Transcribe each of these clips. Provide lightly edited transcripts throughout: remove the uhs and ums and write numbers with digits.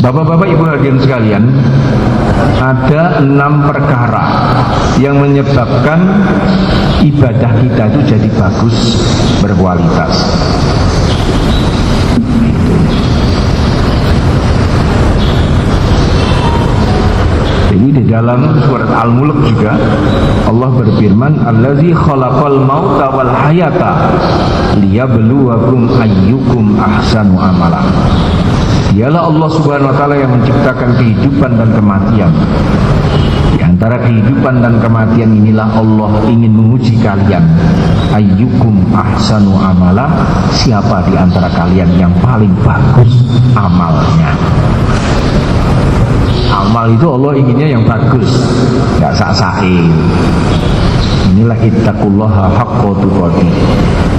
Bapak-bapak, ibu hadirin sekalian, ada 6 perkara yang menyebabkan ibadah kita itu jadi bagus, berkualitas. Jadi di dalam surat Al-Mulk juga Allah berfirman, "Allazi khalaqal mauta wal hayata liyabluwakum ayyukum ahsanu amala." Dialah Allah Subhanahu wa taala yang menciptakan kehidupan dan kematian. Di antara kehidupan dan kematian inilah Allah ingin menguji kalian. Ayyukum ahsanu amala, siapa di antara kalian yang paling bagus amalnya. Amal itu Allah inginnya yang bagus, gak sak-saking. Inilah ittaqullaha haqqa tuqatih.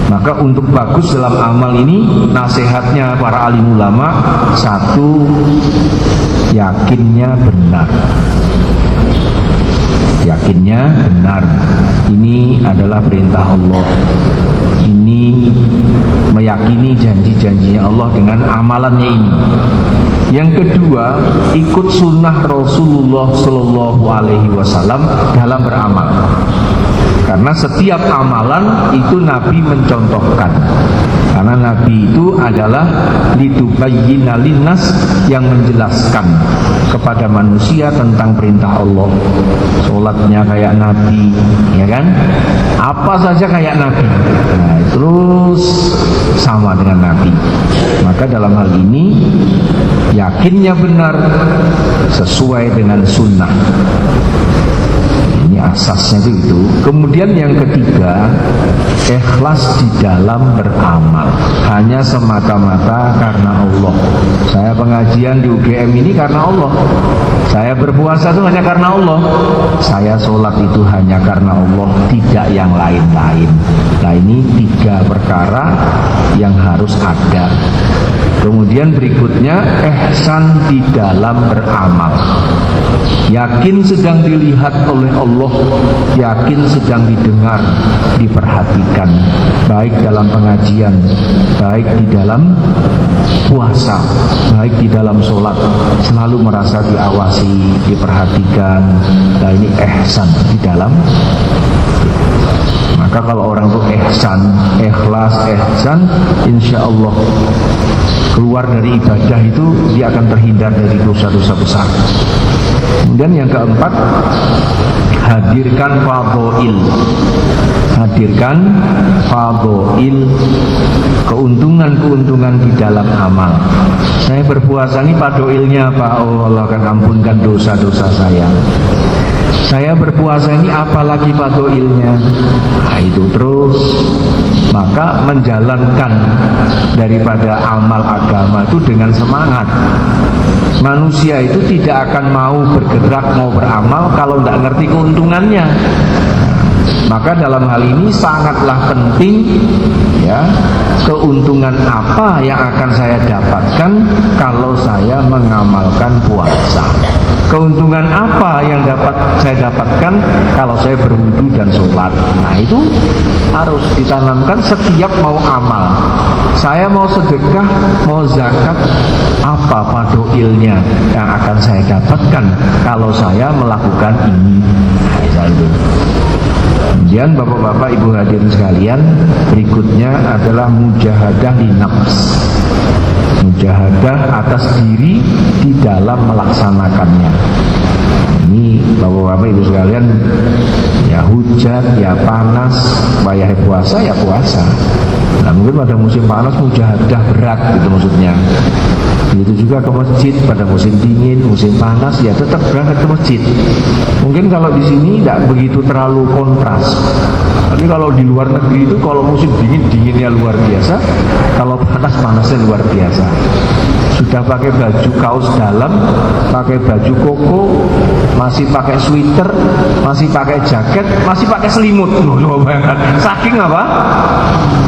Maka untuk bagus dalam amal ini, nasihatnya para alim ulama, 1, yakinnya benar. Yakinnya benar. Ini adalah perintah Allah. Ini meyakini janji-janjinya Allah dengan amalannya ini. Yang kedua, ikut sunnah Rasulullah Shallallahu Alaihi Wasallam dalam beramal. Karena setiap amalan itu Nabi mencontohkan. Karena Nabi itu adalah litubayyina linnas, yang menjelaskan kepada manusia tentang perintah Allah. Sholatnya kayak Nabi, ya kan? Apa saja kayak Nabi. Nah, terus sama dengan Nabi. Maka dalam hal ini yakinnya benar sesuai dengan sunnah. Ini asasnya itu. Kemudian yang ketiga, ikhlas di dalam beramal, hanya semata-mata karena Allah. Saya pengajian di UGM ini karena Allah. Saya berpuasa itu hanya karena Allah. Saya sholat itu hanya karena Allah, tidak yang lain-lain. Nah, ini 3 perkara yang harus ada. Kemudian berikutnya, ihsan di dalam beramal. Yakin sedang dilihat oleh Allah, yakin sedang didengar, diperhatikan, baik dalam pengajian, baik di dalam puasa, baik di dalam sholat, selalu merasa diawasi, diperhatikan. Nah, ini ihsan di dalam. Maka kalau orang itu ihsan, ikhlas, ihsan, insya Allah keluar dari ibadah itu dia akan terhindar dari dosa-dosa besar. Kemudian yang keempat, hadirkan fadhail. Hadirkan fadhail, keuntungan-keuntungan di dalam amal. Saya berpuasa ini fadhailnya apa? Oh, Allah akan ampunkan dosa-dosa saya. Saya berpuasa ini apalagi fadhailnya? Nah, itu terus. Maka menjalankan daripada amal agama itu dengan semangat. Manusia itu tidak akan mau bergerak, mau beramal kalau tidak ngerti keuntungannya. Maka dalam hal ini sangatlah penting, ya, keuntungan apa yang akan saya dapatkan kalau saya mengamalkan puasa. Keuntungan apa yang saya dapatkan kalau saya berwudu dan sholat. Nah, itu harus ditanamkan setiap mau amal. Saya mau sedekah, mau zakat, apa fadhailnya yang akan saya dapatkan kalau saya melakukan ini. Nah, itu. Kemudian bapak-bapak, ibu hadirin sekalian, berikutnya adalah mujahadah li nafs. Mujahadah atas diri di dalam melaksanakannya. Ini bapak-bapak, ibu sekalian, ya hujan, ya panas, bayar puasa, ya puasa. Nah, mungkin pada musim panas mujahadah berat, gitu maksudnya. Begitu juga ke masjid pada musim dingin, musim panas, ya tetap berangkat ke masjid. Mungkin kalau di sini tidak begitu terlalu kontras. Tapi kalau di luar negeri itu, kalau musim dingin, dinginnya luar biasa, kalau panas, panasnya luar biasa. Sudah pakai baju kaos dalam, pakai baju koko, masih pakai sweater, masih pakai jaket, masih pakai selimut. Loh, bayangkan, saking apa?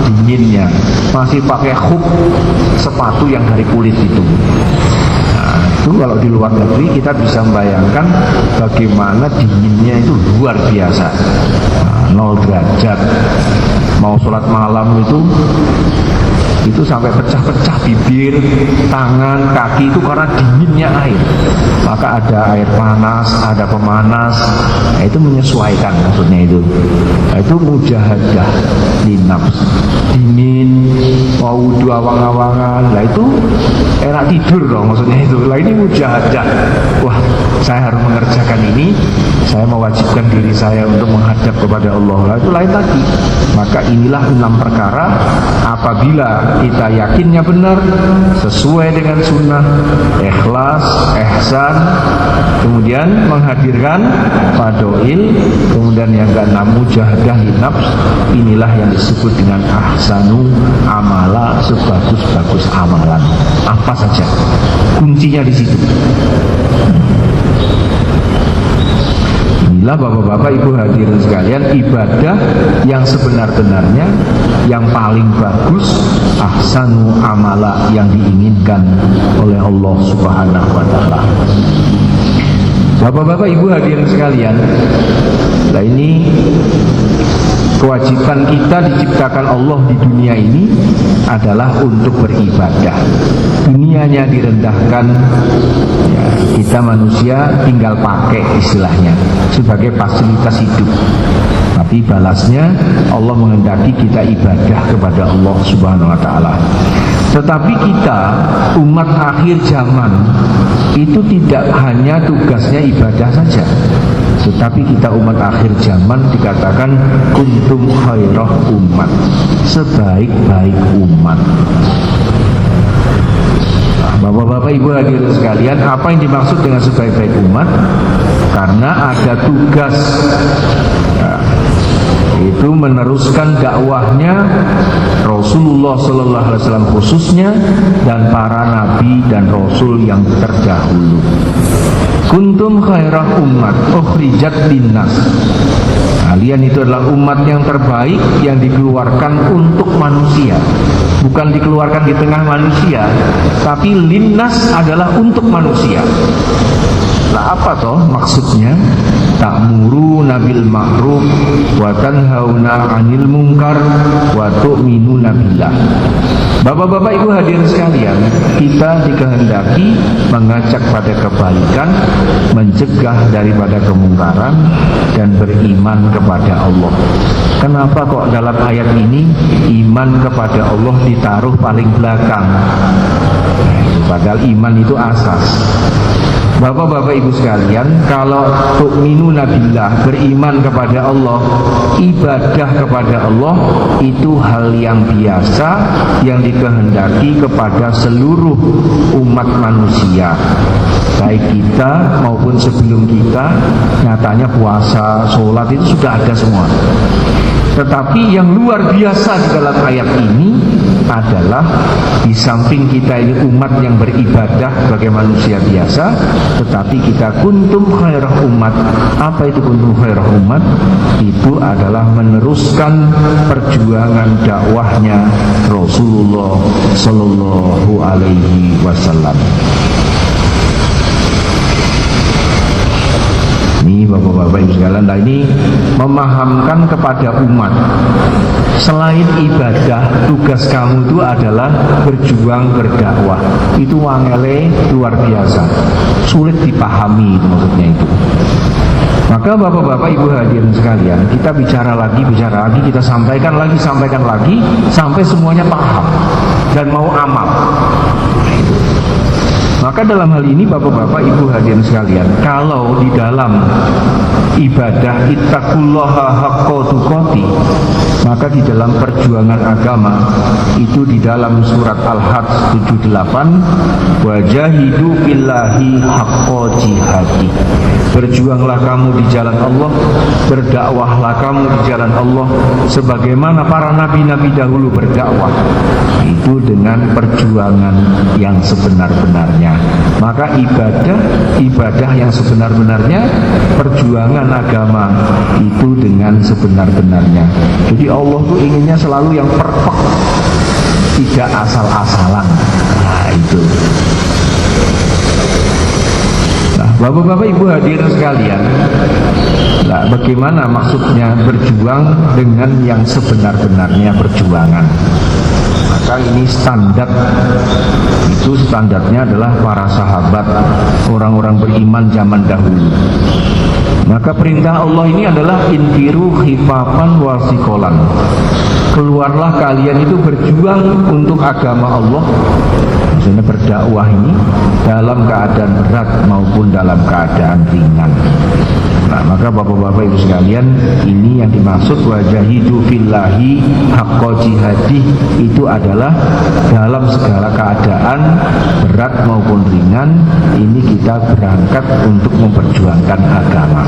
Dinginnya. Masih pakai hook, sepatu yang dari kulit itu. Nah, itu kalau di luar negeri kita bisa membayangkan bagaimana dinginnya itu luar biasa. 0 derajat. mau sholat malam itu sampai pecah-pecah bibir, tangan, kaki itu karena dinginnya air. Maka ada air panas, ada pemanas. Nah, itu menyesuaikan maksudnya itu. Nah, itu mujahadah linafs. Dingin, mau wudhu awang-awangan. Nah itu enak tidur loh maksudnya itu. Lah ini mujahadah. Wah, saya harus mengerjakan ini. Saya mewajibkan diri saya untuk menghadap kepada Allah. Lah itu lain lagi. Maka inilah 6 perkara apabila kita yakinnya benar, sesuai dengan sunnah, ikhlas, ihsan, kemudian menghadirkan fadhail, kemudian yang keenam mujahadah nafs. Inilah yang disebut dengan ahsanu amala, sebagus-bagus amalan. Apa saja kuncinya di situ. Inilah bapak-bapak, ibu hadirin sekalian, ibadah yang sebenar-benarnya, yang paling bagus, ahsanu amala, yang diinginkan oleh Allah Subhanahu wa ta'ala. Bapak-bapak, ibu hadirin sekalian, nah ini kewajiban kita diciptakan Allah di dunia ini adalah untuk beribadah. Dunianya direndahkan, ya, kita manusia tinggal pakai istilahnya sebagai fasilitas hidup. Tapi balasnya Allah menghendaki kita ibadah kepada Allah Subhanahu wa ta'ala. Tetapi kita umat akhir zaman itu tidak hanya tugasnya ibadah saja, tetapi kita umat akhir zaman dikatakan kuntum khairah umat, sebaik-baik umat. Nah, bapak-bapak, ibu hadirin sekalian, apa yang dimaksud dengan sebaik-baik umat? Karena ada tugas, ya, itu meneruskan dakwahnya Rasulullah Sallallahu Alaihi Wasallam khususnya, dan para nabi dan rasul yang terdahulu. Kuntum khairah umat ukhrijat linnas. Kalian itu adalah umat yang terbaik yang dikeluarkan untuk manusia. Bukan dikeluarkan di tengah manusia, tapi linnas adalah untuk manusia. Lah apa toh maksudnya? Ta'muruna bil ma'ruf wa tanhauna 'anil munkar wa tu'minuna billah. Bapak-bapak, ibu hadirin sekalian, kita dikehendaki mengajak pada kebaikan, mencegah daripada kemungkaran, dan beriman kepada Allah. Kenapa kok dalam ayat ini iman kepada Allah ditaruh paling belakang? Padahal iman itu asas. Bapak-bapak, ibu sekalian, kalau tu'minuna billah, beriman kepada Allah, ibadah kepada Allah itu hal yang biasa yang dikehendaki kepada seluruh umat manusia, baik kita maupun sebelum kita. Nyatanya puasa, sholat itu sudah ada semua. Tetapi yang luar biasa di dalam ayat ini adalah di samping kita ini umat yang beribadah sebagai manusia biasa, tetapi kita kuntum khairah umat. Apa itu kuntum khairah umat? Itu adalah meneruskan perjuangan dakwahnya Rasulullah Sallallahu Alaihi Wasallam. Ini bapak-bapak ibu sekalian, nah ini memahamkan kepada umat, selain ibadah, tugas kamu itu adalah berjuang berdakwah. Itu wangele luar biasa, sulit dipahami itu maksudnya itu. Maka bapak-bapak ibu hadirin sekalian, kita bicara lagi, kita sampaikan lagi, sampai semuanya paham dan mau amal. Maka dalam hal ini bapak-bapak ibu hadirin sekalian, kalau di dalam ibadah ittaqullaha haqqa tuqati, maka di dalam perjuangan agama itu di dalam surat Al-Hajj 78, wajahidu billahi haqqa jihadi, berjuanglah kamu di jalan Allah, berdakwahlah kamu di jalan Allah sebagaimana para nabi-nabi dahulu berdakwah, itu dengan perjuangan yang sebenar-benarnya. Maka ibadah yang sebenar-benarnya, perjuangan agama itu dengan sebenar-benarnya. Jadi Allah tuh inginnya selalu yang perfect, tidak asal-asalan. Nah itu. Nah Bapak-bapak ibu hadirin sekalian, nah, bagaimana maksudnya berjuang dengan yang sebenar-benarnya perjuangan? Maka ini standarnya adalah para sahabat, orang-orang beriman zaman dahulu. Maka perintah Allah ini adalah infiru khifafan wasikolan. Keluarlah kalian itu berjuang untuk agama Allah, maksudnya berdakwah ini dalam keadaan berat maupun dalam keadaan ringan. Nah, maka bapak-bapak ibu sekalian, ini yang dimaksud wajahidu fillahi haqqa jihadih, itu adalah dalam segala keadaan berat maupun ringan, ini kita berangkat untuk memperjuangkan agama.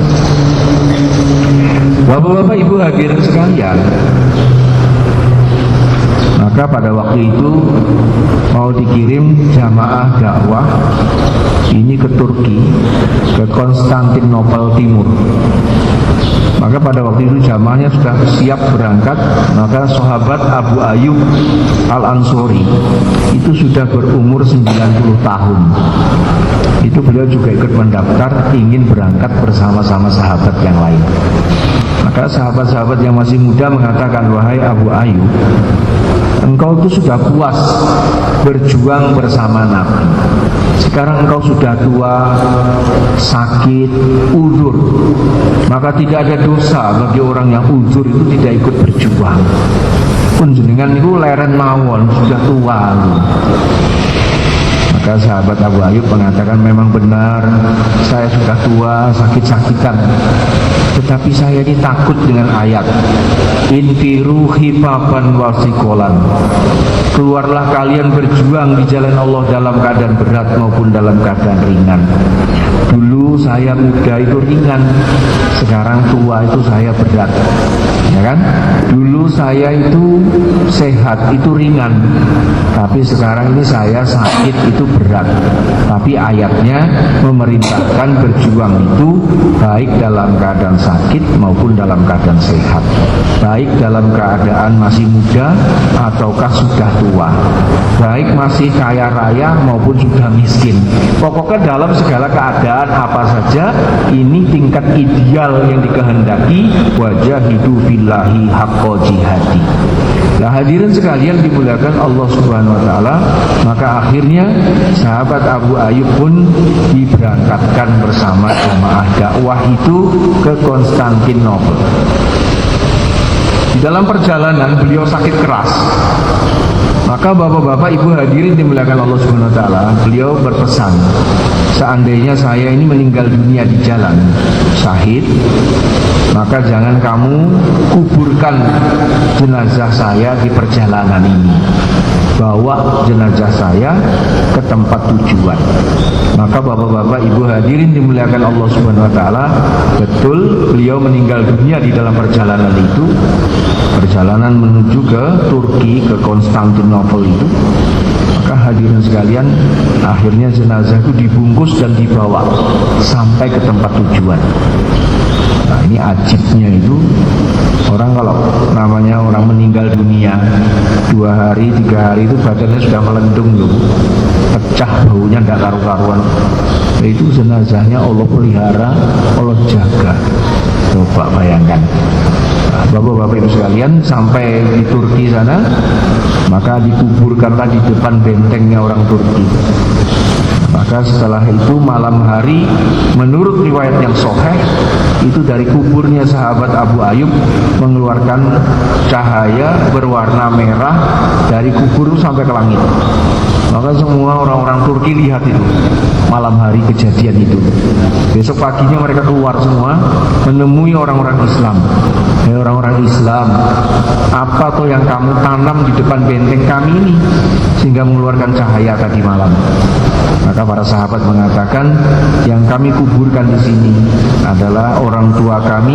Bapak-bapak ibu hadirin sekalian, maka pada waktu itu mau dikirim jamaah dakwah ini ke Turki, ke Konstantinopel Timur. Maka pada waktu itu jamaahnya sudah siap berangkat. Maka sahabat Abu Ayyub Al-Ansori itu sudah berumur 90 tahun. Itu beliau juga ikut mendaftar ingin berangkat bersama-sama sahabat yang lain. Maka sahabat-sahabat yang masih muda mengatakan, wahai Abu Ayyub, engkau itu sudah puas berjuang bersama Nabi. Sekarang engkau sudah tua, sakit, uzur. Maka tidak ada dosa bagi orang yang uzur itu tidak ikut berjuang. Panjenengan itu leren mawon, sudah tua. Maka sahabat Abu Ayyub mengatakan, memang benar saya sudah tua, sakit-sakitan, tetapi saya ini takut dengan ayat infiru khifafan wasikolan. Keluarlah kalian berjuang di jalan Allah dalam keadaan berat maupun dalam keadaan ringan. Dulu saya muda itu ringan, sekarang tua itu saya berat, ya kan? Dulu saya itu sehat, itu ringan, tapi sekarang ini saya sakit, itu berat. Tapi ayatnya memerintahkan berjuang itu baik dalam keadaan sakit maupun dalam keadaan sehat, baik dalam keadaan masih muda ataukah sudah tua, baik masih kaya raya maupun sudah miskin. Pokoknya dalam segala keadaan apa saja, ini tingkat ideal yang dikehendaki, wajahidu billahi haqqa jihadi. Nah, hadirin sekalian dimuliakan Allah Subhanahu wa taala, maka akhirnya sahabat Abu Ayyub pun diberangkatkan bersama jamaah dakwah itu ke Konstantinopel. Di dalam perjalanan beliau sakit keras. Maka bapak-bapak ibu hadirin dimuliakan Allah Subhanahu wa taala, beliau berpesan, seandainya saya ini meninggal dunia di jalan, syahid, maka jangan kamu kuburkan jenazah saya di perjalanan ini. Bawa jenazah saya ke tempat tujuan. Maka bapak-bapak ibu hadirin dimuliakan Allah Subhanahu wa taala, betul beliau meninggal dunia di dalam perjalanan itu. Perjalanan menuju ke Turki, ke Konstantinopel itu. Maka hadirin sekalian, akhirnya jenazah itu dibungkus dan dibawa sampai ke tempat tujuan. Nah, ini ajibnya itu, orang kalau namanya orang meninggal dunia 2 hari, 3 hari itu badannya sudah melendung loh, pecah, baunya tidak karu-karuan. Itu jenazahnya Allah pelihara, Allah jaga. Coba bayangkan. Nah, bapak-bapak ibu sekalian, sampai di Turki sana, maka dikuburkanlah di depan bentengnya orang Turki. Maka setelah itu malam hari, menurut riwayat yang sahih, itu dari kuburnya sahabat Abu Ayyub mengeluarkan cahaya berwarna merah dari kubur sampai ke langit. Maka semua orang-orang Turki lihat itu malam hari kejadian itu. Besok paginya mereka keluar semua menemui orang-orang Islam. Hei orang-orang Islam, apa tuh yang kamu tanam di depan benteng kami ini sehingga mengeluarkan cahaya tadi malam? Maka para sahabat mengatakan, yang kami kuburkan di sini adalah orang tua kami,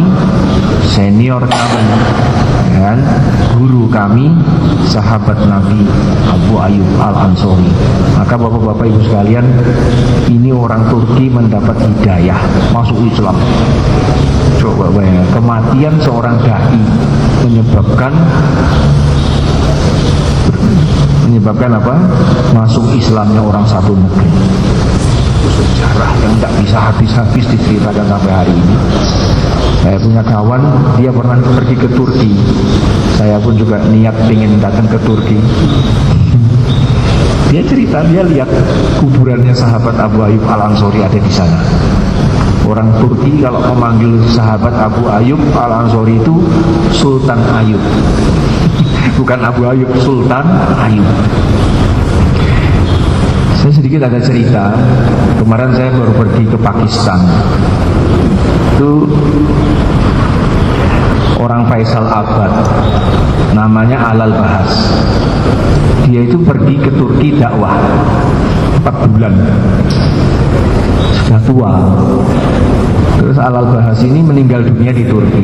senior kami, dan guru kami, sahabat Nabi Abu Ayyub Al-Ansori. Maka bapak-bapak ibu sekalian, ini orang Turki mendapat hidayah, masuk Islam. Coba bayangkan, kematian seorang dai menyebabkan apa? Masuk Islamnya orang satu negeri. Sejarah yang tidak bisa bisa habis-habis diceritakan sampai hari ini. Saya punya kawan, dia pernah pergi ke Turki. Saya pun juga niat ingin datang ke Turki. Dia cerita, dia lihat kuburannya sahabat Abu Ayyub Al-Ansori ada di sana. Orang Turki kalau memanggil sahabat Abu Ayyub Al-Ansori itu Sultan Ayyub. Bukan Abu Ayyub, Sultan Ayyub. Saya sedikit ada cerita. Kemarin saya baru pergi ke Pakistan. Itu orang Faisal Abad, namanya Alal Bahas. Dia itu pergi ke Turki dakwah 4 bulan, sudah tua. Terus Alal Bahas ini meninggal dunia di Turki.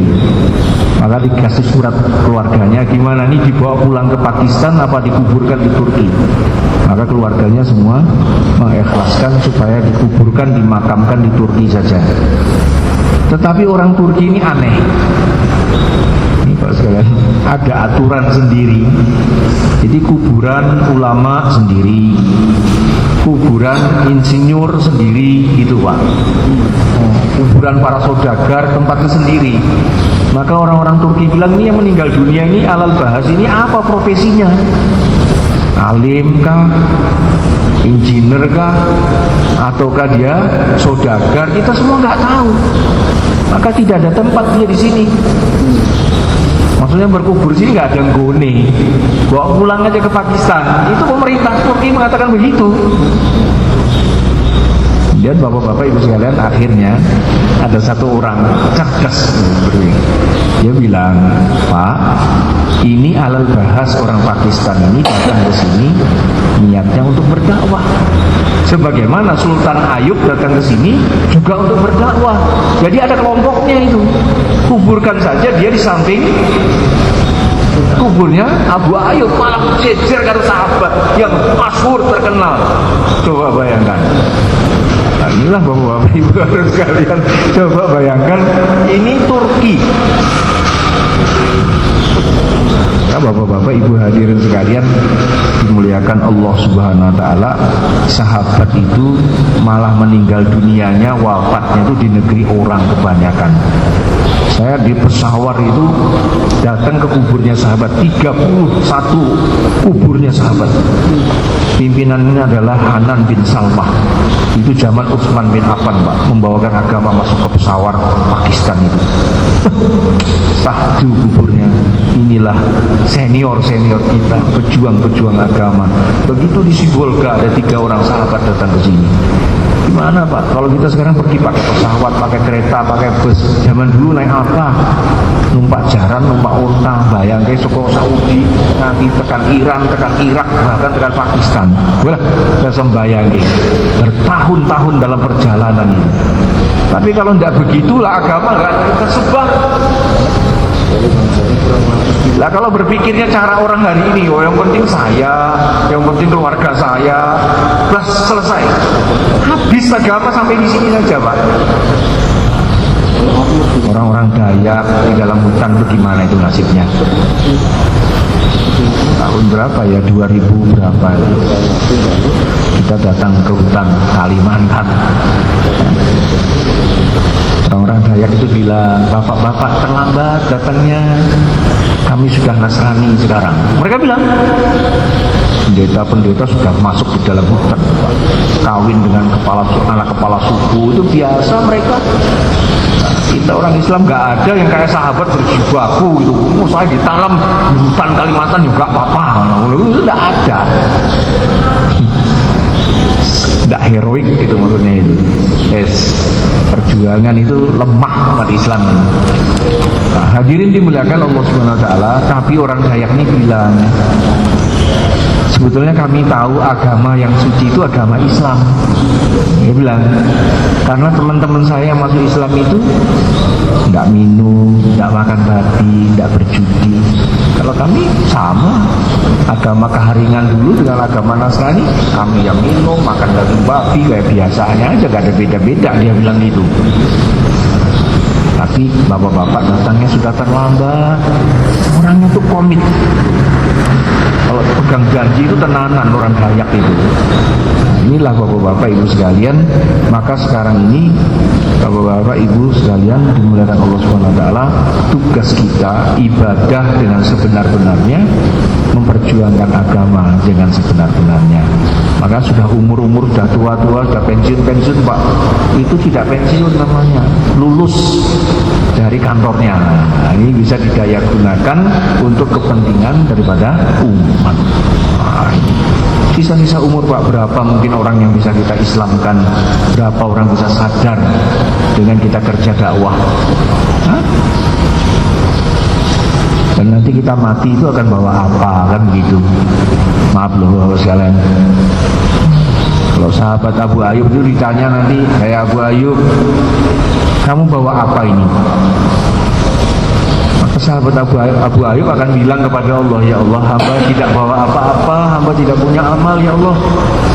Maka dikasih surat keluarganya, gimana nih, dibawa pulang ke Pakistan apa dikuburkan di Turki? Maka keluarganya semua mengikhlaskan supaya dikuburkan, dimakamkan di Turki saja. Tetapi orang Turki ini aneh. Ini Pak sekalian, ada aturan sendiri. Jadi kuburan ulama sendiri, kuburan insinyur sendiri, gitu Pak. Kuburan para saudagar tempatnya sendiri. Maka orang-orang Turki bilang, ini yang meninggal dunia ini Alal Bahas ini apa profesinya? Alim kah? Engineer kah? Ataukah dia saudagar? Kita semua nggak tahu. Maka tidak ada tempat dia di sini. Maksudnya berkubur sini nggak ada nggone. Bawa pulang aja ke Pakistan. Itu pemerintah Turki mengatakan begitu. Dan bapak-bapak ibu sekalian, akhirnya ada satu orang cerdas, dia bilang, Pak, ini Alal Bahas orang Pakistan ini datang ke sini niatnya untuk berdakwah. Sebagaimana Sultan Ayyub datang ke sini juga untuk berdakwah. Jadi ada kelompoknya itu. Kuburkan saja dia di samping kuburnya Abu Ayyub, malah jejer karo sahabat yang masyhur terkenal. Coba bayangkan. Nah, inilah bapak-bapak ibu sekalian, coba bayangkan ini Turki. Nah, bapak-bapak ibu hadirin sekalian dimuliakan Allah Subhanahu wa taala, sahabat itu malah meninggal dunianya, wafatnya itu di negeri orang kebanyakan. Saya di pesawat itu datang ke kuburnya sahabat, 31 kuburnya sahabat. Pimpinannya adalah Hanan bin Salmah. Itu zaman Utsman bin Affan, Pak, membawakan agama masuk ke pesawat Pakistan itu. Satu kuburnya. Inilah senior-senior kita, pejuang-pejuang agama. Begitu di Sibolga ada 3 orang sahabat datang ke sini. Gimana Pak? Kalau kita sekarang pergi pakai pesawat, pakai kereta, pakai bus. Zaman dulu naik apa? Numpak jaran, numpak unta. Bayangke soko Saudi, nanti tekan Iran, tekan Irak, bahkan tekan Pakistan. Boleh, saya sembayangke. Bertahun-tahun dalam perjalanan ini. Tapi kalau tidak begitulah agama nggak tersebar. Lah kalau berpikirnya cara orang hari ini, oh yang penting saya, yang penting keluarga saya, bas selesai. Habis agama sampai di sini saja, Pak. Orang-orang Dayak di dalam hutan itu gimana itu nasibnya? Tahun berapa ya? 2000 berapa itu? Kita datang ke hutan Kalimantan. Orang-orang Dayak itu bilang, bapak-bapak terlambat datangnya, kami sudah Nasrani sekarang. Mereka bilang, pendeta-pendeta sudah masuk di dalam hutan, kawin dengan anak kepala suku, itu biasa mereka. Kita orang Islam nggak ada yang kayak sahabat berjibaku gitu. Oh, saya ditanam di hutan Kalimantan juga apa-apa. Itu nggak ada. Nggak heroik itu maksudnya itu. Perjuangan itu lemah umat Islam ini. Nah, hadirin dimuliakan Allah Subhanahu wa taala, tapi orang Dayak ini bilang, sebetulnya kami tahu agama yang suci itu agama Islam. Dia bilang, karena teman-teman saya yang masuk Islam itu tidak minum, tidak makan babi, tidak berjudi. Kalau kami sama, agama keharingan dulu dengan agama Nasrani, kami yang minum, makan daging babi kayak biasanya aja, gak ada beda-beda. Dia bilang gitu. Tapi bapak-bapak datangnya sudah terlambat. Orangnya tuh komit. Kalau pegang janji itu tenanan orang Dayak itu. Inilah bapak-bapak ibu sekalian. Maka sekarang ini bapak-bapak ibu sekalian dimuliakan Allah Subhanahu wa taala, tugas kita ibadah dengan sebenar-benarnya, memperjuangkan agama dengan sebenar-benarnya. Maka sudah umur-umur, sudah tua-tua, sudah pensiun-pensiun Pak, itu tidak pensiun namanya, lulus dari kantornya. Nah, ini bisa didaya gunakan untuk kepentingan daripada umat. Nah, sisa-sisa umur Pak, berapa mungkin orang yang bisa kita islamkan, berapa orang bisa sadar dengan kita kerja dakwah. Hah? Dan nanti kita mati itu akan bawa apa, kan begitu. Maaf loh bapak sekalian, kalau sahabat Abu Ayyub itu ditanya nanti, kayak Abu Ayyub, kamu bawa apa ini? Maka sahabat Abu Ayyub akan bilang kepada Allah, ya Allah, hamba tidak bawa apa-apa, hamba tidak punya amal ya Allah,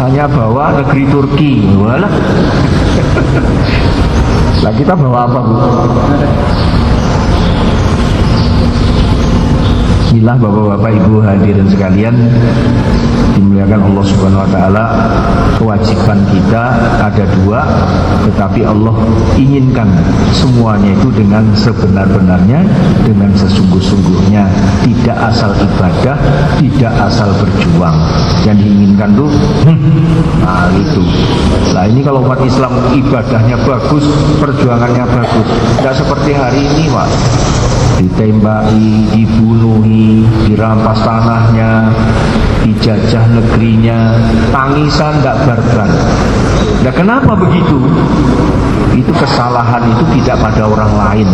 hanya bawa negeri Turki. Walah. Lah kita bawa apa Bu? Inilah bapak-bapak ibu hadirin sekalian dimuliakan Allah Subhanahu wa taala. Kewajiban kita ada dua, tetapi Allah inginkan semuanya itu dengan sebenar-benarnya, dengan sesungguh-sungguhnya, tidak asal ibadah, tidak asal berjuang. Yang diinginkan tuh nah itu. Nah ini kalau umat Islam ibadahnya bagus, perjuangannya bagus, tidak seperti hari ini Pak, ditembaki, dibunuhi, dirampas tanahnya, dijajah negerinya, tangisan tidak barbar. Nah kenapa begitu? Itu kesalahan itu tidak pada orang lain,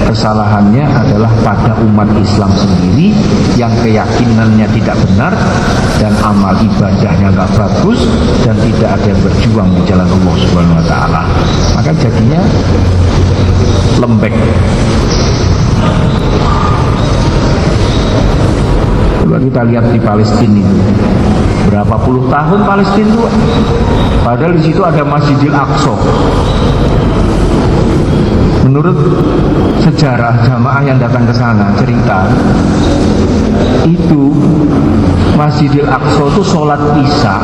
kesalahannya adalah pada umat Islam sendiri yang keyakinannya tidak benar dan amal ibadahnya nggak bagus dan tidak ada yang berjuang di jalan Allah Subhanahu wa taala. Maka jadinya lembek. Coba kita lihat di Palestina itu, berapa puluh tahun Palestina itu, padahal di situ ada Masjidil Aqsa. Menurut sejarah jamaah yang datang ke sana cerita, itu Masjidil Aqsa itu sholat isya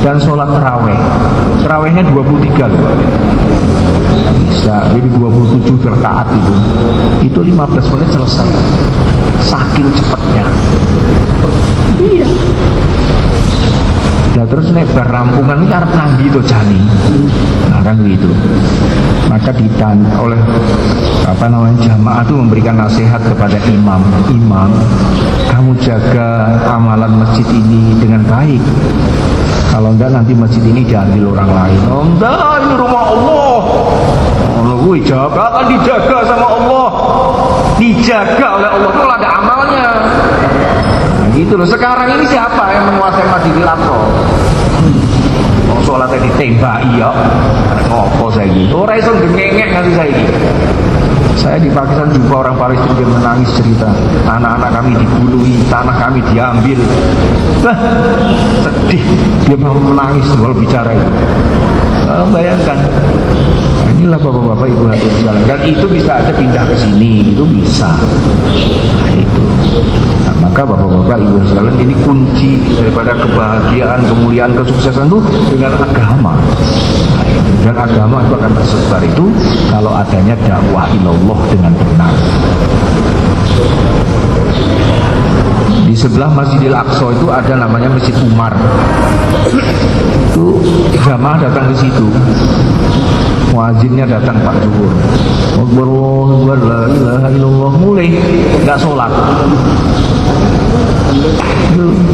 dan sholat taraweh. Tarawehnya 23 loh. Bisa jadi 27 rakaat itu 15 menit selesai, saking cepatnya. Iya. Nah terus nek bar rampungan ini arep nang gitu jani. Nah kan begitu. Maka ditanya oleh jamaah itu memberikan nasihat kepada imam, kamu jaga amalan masjid ini dengan baik. Kalau enggak nanti masjid ini diambil orang lain. Oh enggak, ini rumah Allah. Allah jaga, akan dijaga sama Allah, dijaga oleh Allah, itu ada amalnya. Nah, gitu loh. Sekarang ini siapa yang menguasai Masjidil Aqsa? Mau sholatnya ditembaki ya, ngopo saya gitu. Orang iso dengengek nanti saya gitu. Saya di Pakistan jumpa orang Palestina yang menangis cerita, anak-anak kami dibunuhi, tanah kami diambil. Bah, sedih. Dia mau menangis kalau bicara itu. Bayangkan. Nah, inilah bapak-bapak ibu hadirin sekalian. Dan itu bisa aja pindah ke sini, itu bisa. Nah, itu. Nah, maka bapak-bapak ibu sekalian, ini kunci daripada kebahagiaan, kemuliaan, kesuksesan itu dengan agama. Dan agama itu akan tersebar itu kalau adanya dakwah ilallah dengan benar. Di sebelah Masjidil Aqsa itu ada namanya Masjid Umar. Itu jamaah datang ke situ. Muazzinnya datang Pak Zuhur. Allahu Akbar, la ilaha illallah, mulai enggak sholat.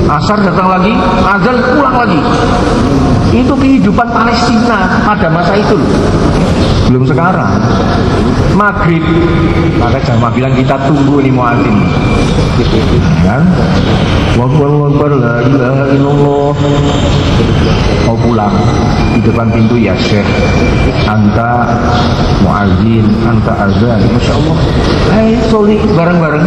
Asar datang lagi, azan pulang lagi. Itu kehidupan Palestina pada masa itu loh. Belum sekarang. Maghrib, maka jamaah bilang kita tunggu nih muadzin. Kan? Allahu Akbar, la ilaha illallah. Mau pulang di depan pintu, ya Syekh, anta muadzin, anta azan. Masya Allah. Hai, soli bareng-bareng.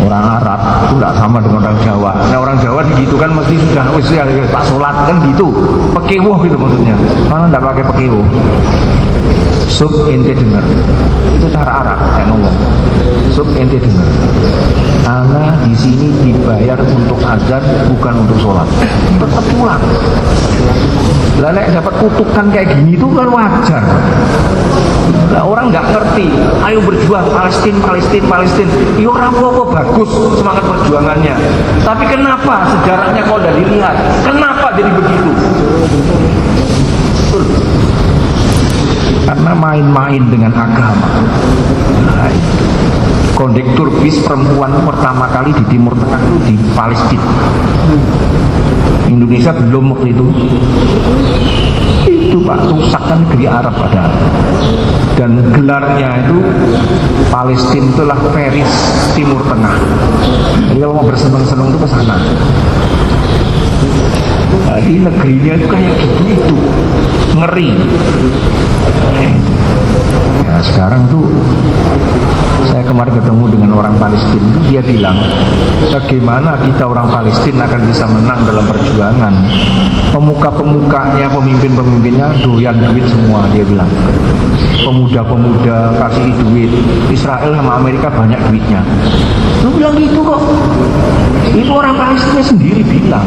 Orang Arab itu tidak sama dengan orang Jawa. Nah orang Jawa gitu kan mesti sudah ya, pak sholat kan gitu, pekewuh gitu maksudnya. Mana tidak pakai pekewuh? Sub ente dengar. Itu cara Arab kayak ngomong. Sub ente dengar. Ana di sini dibayar untuk azan bukan untuk sholat. Tetap pulang. Lalu dapat kutukan kayak gini itu kan wajar. Nah, orang nggak ngerti. Ayo berjuang Palestina. Ya orang apa bagus semangat perjuangannya. Tapi kenapa sejarahnya kalau udah dilihat? Kenapa jadi begitu? Karena main-main dengan agama. Nah, kondektur bis perempuan pertama kali di Timur Tengah itu di Palestina. Indonesia belum waktu itu. Itu Pak, rusak kan negeri Arab padahal. Dan gelarnya itu Palestina itulah Paris Timur Tengah. Jadi kalau mau bersenang-senang itu ke sana. Jadi negerinya itu kayak gitu, ngeri. Ya sekarang tuh saya kemarin ketemu dengan orang Palestina, dia bilang bagaimana kita orang Palestina akan bisa menang dalam perjuangan. Pemuka-pemukanya, pemimpin-pemimpinnya doyan duit semua, dia bilang. Pemuda-pemuda kasih duit. Israel sama Amerika banyak duitnya. Lu bilang gitu kok. Itu orang Palestina sendiri bilang.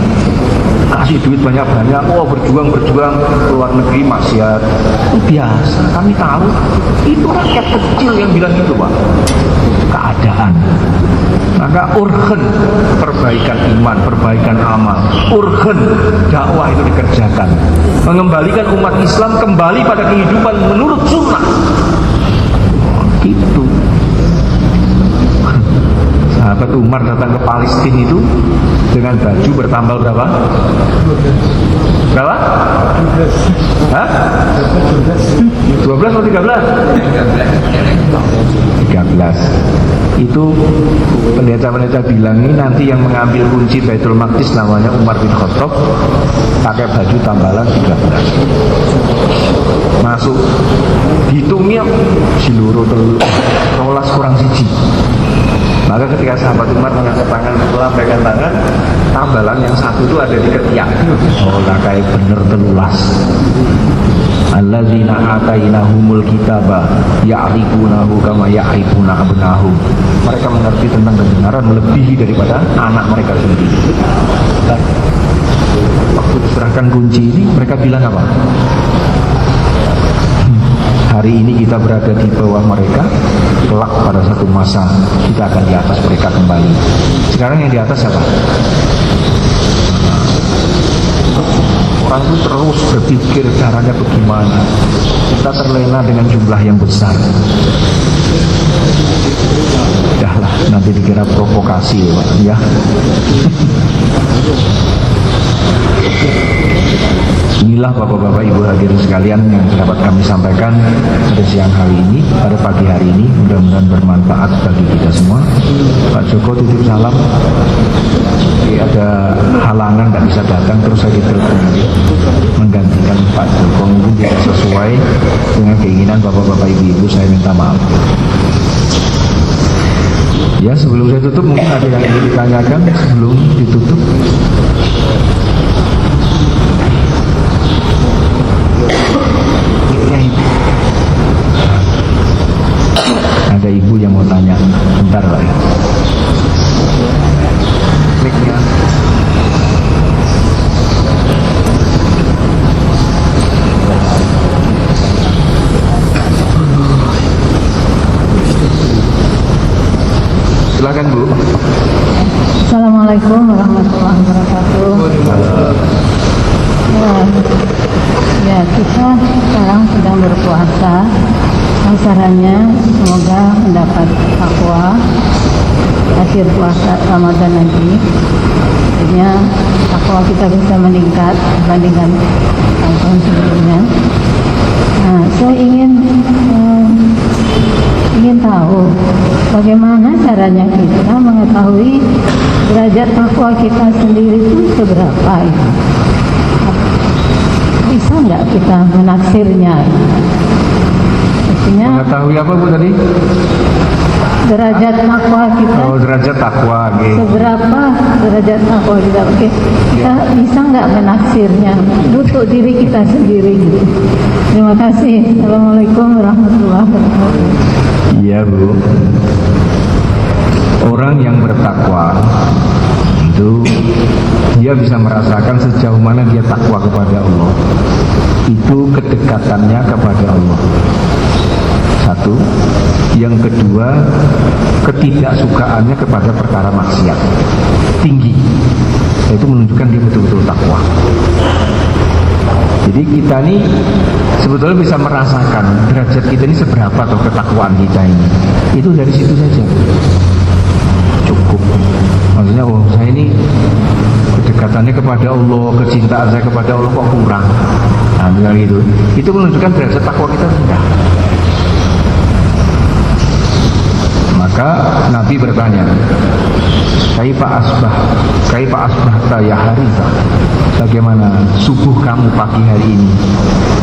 Kasih duit banyak-banyak, oh berjuang keluar negeri maksiat. Itu biasa, kami tahu. Itu rakyat kecil yang bilang gitu Pak. Keadaan. Maka urgen perbaikan iman, perbaikan amal, urgen dakwah itu dikerjakan, mengembalikan umat Islam kembali pada kehidupan menurut sunnah. Gitu. Sahabat Umar datang ke Palestina itu dengan baju bertambal berapa? Berapa? Hah? 12 atau 13? 13. Itu pendeta-pendeta bilang ini nanti yang mengambil kunci Baitul Maqdis namanya Umar bin Khattab, pakai baju tambalan 13. Masuk hitungnya siluro telur 12 kurang siji. Maka ketika sahabat Umar mengangkat tangan, melambaikan tangan, tambalan yang satu itu ada di ketiak. Oh lah kayak bener telulas. Alladzina atainahumul kitaba ya'rifunahu kama ya'rifuna abnahum. Mereka mengerti tentang kebenaran melebihi daripada anak mereka sendiri. Dan waktu diserahkan kunci ini mereka bilang apa? Hari ini kita berada di bawah mereka, kelak pada satu masa kita akan di atas mereka kembali. Sekarang yang di atas siapa? Orang itu terus berpikir caranya bagaimana. Kita terlena dengan jumlah yang besar. Udahlah, nanti dikira provokasi ya. Inilah Bapak-Bapak Ibu hadirin sekalian yang dapat kami sampaikan pada siang hari ini, pada pagi hari ini. Mudah-mudahan bermanfaat bagi kita semua. Pak Joko titip salam. Ada halangan tidak bisa datang, terus saya ditelepon menggantikan Pak Joko. Mungkin tidak sesuai dengan keinginan Bapak-Bapak Ibu-Ibu, saya minta maaf. Ya sebelum saya tutup mungkin ada yang ingin ditanyakan sebelum ditutup. Ada ibu yang mau tanya, bentar Pak ya. Mic-nya. Silakan Bu. Assalamualaikum warahmatullahi wabarakatuh. Ya, kita sekarang sedang berpuasa. Sasarannya semoga mendapat takwa akhir puasa Ramadan nanti. Artinya takwa kita bisa meningkat dibandingkan tahun sebelumnya. Nah, saya ingin tahu bagaimana caranya kita mengetahui derajat takwa kita sendiri itu seberapa ya? Bisa nggak kita menaksirnya? Artinya mengetahui apa Bu tadi? derajat takwa kita. Oh, derajat takwa. Okay. Seberapa derajat takwa kita? Oke, kita bisa nggak menaksirnya untuk diri kita sendiri gitu? Terima kasih. Assalamualaikum warahmatullahi wabarakatuh. Iya Bu. Orang yang bertakwa itu dia bisa merasakan sejauh mana dia takwa kepada Allah. Itu kedekatannya kepada Allah. Satu. Yang kedua, ketidaksukaannya kepada perkara maksiat tinggi. Itu menunjukkan dia betul-betul takwa. Jadi kita ini sebetulnya bisa merasakan derajat kita ini seberapa atau ketakwaan kita ini. Itu dari situ saja cukup. Maksudnya saya ini kedekatannya kepada Allah, kecintaan saya kepada Allah kok kurang. Nah misalnya gitu. Itu menunjukkan derajat takwa kita rendah. Maka Nabi bertanya, Kaifa asbahta ya Harithah? Bagaimana subuh kamu pagi hari ini?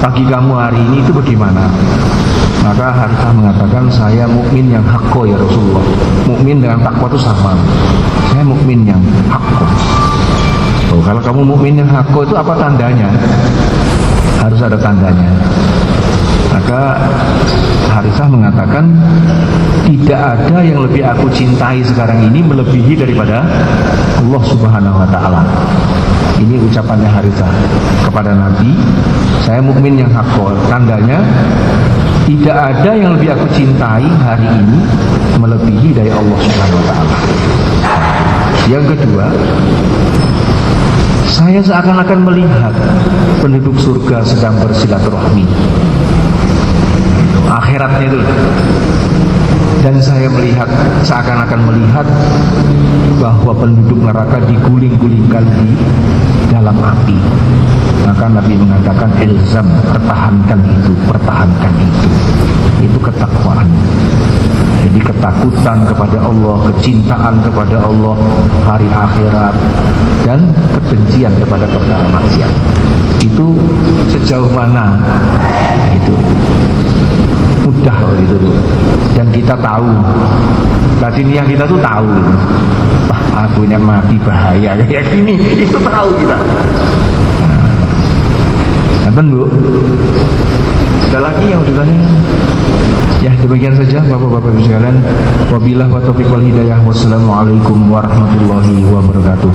Pagi kamu hari ini itu bagaimana? Maka Harithah mengatakan, saya mukmin yang hakko ya Rasulullah. Mukmin dengan takwa itu sama. Saya mukmin yang hakko. Oh, kalau kamu mukmin yang hakko itu apa tandanya? Harus ada tandanya. Maka Harithah mengatakan, tidak ada yang lebih aku cintai sekarang ini melebihi daripada Allah Subhanahu wa Ta'ala. Ini ucapannya Harithah kepada Nabi, saya mukmin yang hakko. Tandanya, tidak ada yang lebih aku cintai hari ini melebihi dari Allah Subhanahu wa Ta'ala. Yang kedua, saya seakan-akan melihat penduduk surga sedang bersilaturahmi. Akhiratnya itu. Dan saya melihat, seakan-akan melihat bahwa penduduk neraka diguling-gulingkan di dalam api. Maka Nabi mengatakan, ilzam, pertahankan itu. Itu ketakwaan. Jadi ketakutan kepada Allah, kecintaan kepada Allah, hari akhirat, dan kebencian kepada perkara maksiat. Itu sejauh mana? Itu mudah gitu. Dan kita tahu, batiniah kita tuh tahu, wah aku ini mati bahaya kayak gini, itu tahu kita. Nah, Bu, ada lagi yang ditanya? Ya demikian saja Bapak-Bapak sekalian. Wabillahi wa taufiq wal hidayah. Wassalamualaikum warahmatullahi wabarakatuh.